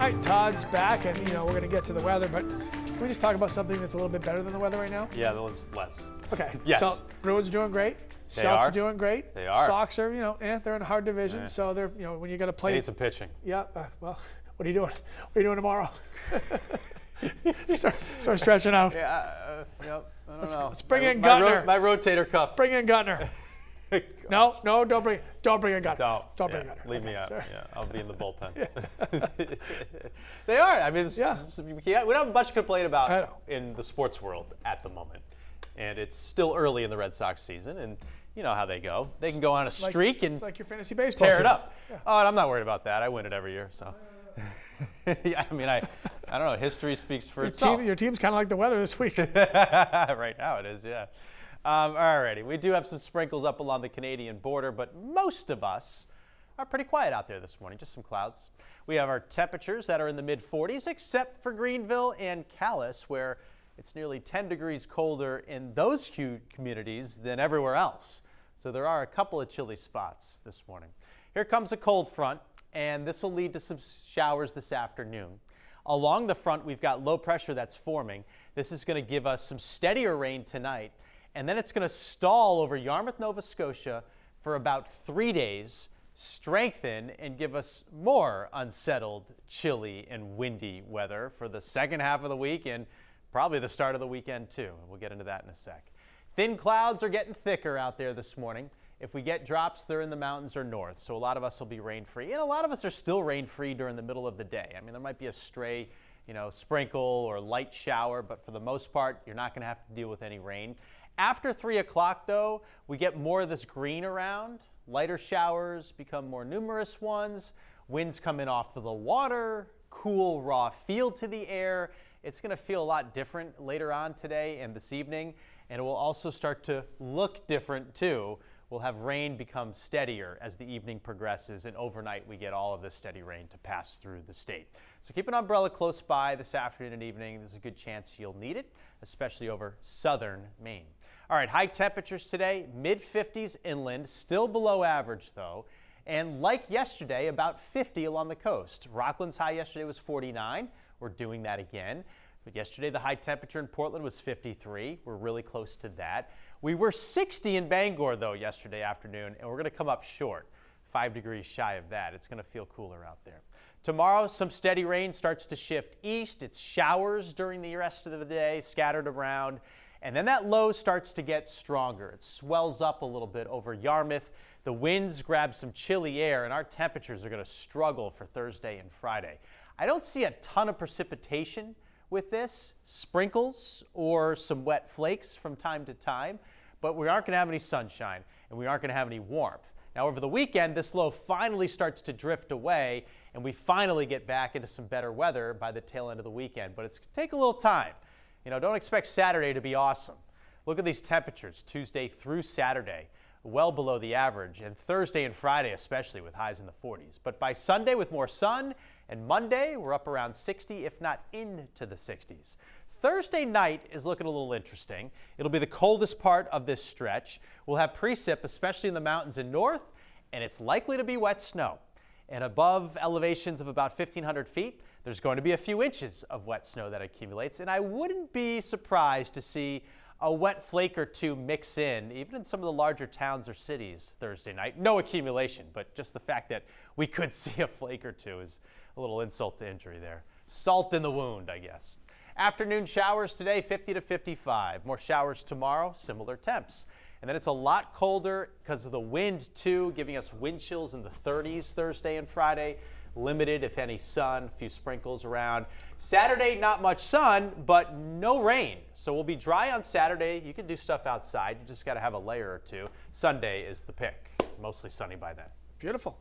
All right, Todd's back, and we're going to get to the weather, but can we just talk about something that's a little bit better than the weather right now? Yeah, let's. Okay. Yes. So Bruins are doing great. They Celtics are. are doing great. They are. Sox are, they're in a hard division, so they're, when you got to play. They need some pitching. Yeah. Well, what are you doing? What are you doing tomorrow? start stretching out. Yeah. I don't know. Let's bring in Guttner. My rotator cuff. Bring in Guttner. No, don't bring in Guttner. Don't bring in Guttner. Leave me out. Sorry. Yeah, I'll be in the bullpen. They are. I mean, we don't have much to complain about in the sports world at the moment. And it's still early in the Red Sox season, and you know how they go. They can go on a streak and it's like your fantasy baseball tear team. it up. Yeah. Oh, and I'm not worried about that. I win it every year, so. I mean, I don't know. History speaks for itself. Your team's kind of like the weather this week. Right now it is, yeah. Alrighty, we do have some sprinkles up along the Canadian border, but most of us are pretty quiet out there this morning, just some clouds. We have our temperatures that are in the mid-40s, except for Greenville and Calais, where it's nearly 10 degrees colder in those communities than everywhere else. So there are a couple of chilly spots this morning. Here comes a cold front, and this will lead to some showers this afternoon. Along the front, we've got low pressure that's forming. This is going to give us some steadier rain tonight, and then it's going to stall over Yarmouth, Nova Scotia for about 3 days, strengthen, and give us more unsettled, chilly, and windy weather for the second half of the week and probably the start of the weekend too. We'll get into that in a sec. Thin clouds are getting thicker out there this morning. If we get drops, they're in the mountains or north, so a lot of us will be rain-free, and a lot of us are still rain-free during the middle of the day. I mean, there might be a stray, sprinkle or light shower, but for the most part, you're not going to have to deal with any rain. After 3 o'clock, though, we get more of this green around. Lighter showers become more numerous ones. Winds come in off of the water, cool, raw feel to the air. It's going to feel a lot different later on today and this evening, and it will also start to look different, too. We'll have rain become steadier as the evening progresses, and overnight we get all of this steady rain to pass through the state. So keep an umbrella close by this afternoon and evening. There's a good chance you'll need it, especially over southern Maine. All right, high temperatures today, mid-50s inland, still below average though, and like yesterday, about 50 along the coast. Rockland's high yesterday was 49. We're doing that again. But yesterday, the high temperature in Portland was 53. We're really close to that. We were 60 in Bangor, though, yesterday afternoon, and we're going to come up short, 5 degrees shy of that. It's going to feel cooler out there. Tomorrow, some steady rain starts to shift east. It's showers during the rest of the day, scattered around. And then that low starts to get stronger. It swells up a little bit over Yarmouth. The winds grab some chilly air, and our temperatures are going to struggle for Thursday and Friday. I don't see a ton of precipitation with this, sprinkles or some wet flakes from time to time, but we aren't going to have any sunshine and we aren't going to have any warmth. Now over the weekend, this low finally starts to drift away and we finally get back into some better weather by the tail end of the weekend, but it's going to take a little time. Don't expect Saturday to be awesome. Look at these temperatures, Tuesday through Saturday, well below the average, and Thursday and Friday especially with highs in the 40s. But by Sunday with more sun, and Monday we're up around 60, if not into the 60s. Thursday night is looking a little interesting. It'll be the coldest part of this stretch. We'll have precip, especially in the mountains in north, and it's likely to be wet snow. And above elevations of about 1,500 feet, there's going to be a few inches of wet snow that accumulates, and I wouldn't be surprised to see a wet flake or two mix in, even in some of the larger towns or cities Thursday night. No accumulation, but just the fact that we could see a flake or two is a little insult to injury there. Salt in the wound, I guess. Afternoon showers today, 50 to 55. More showers tomorrow, similar temps. And then it's a lot colder because of the wind too, giving us wind chills in the 30s Thursday and Friday. Limited, if any, sun, a few sprinkles around. Saturday, not much sun, but no rain. So we'll be dry on Saturday. You can do stuff outside. You just got to have a layer or two. Sunday is the pick. Mostly sunny by then. Beautiful.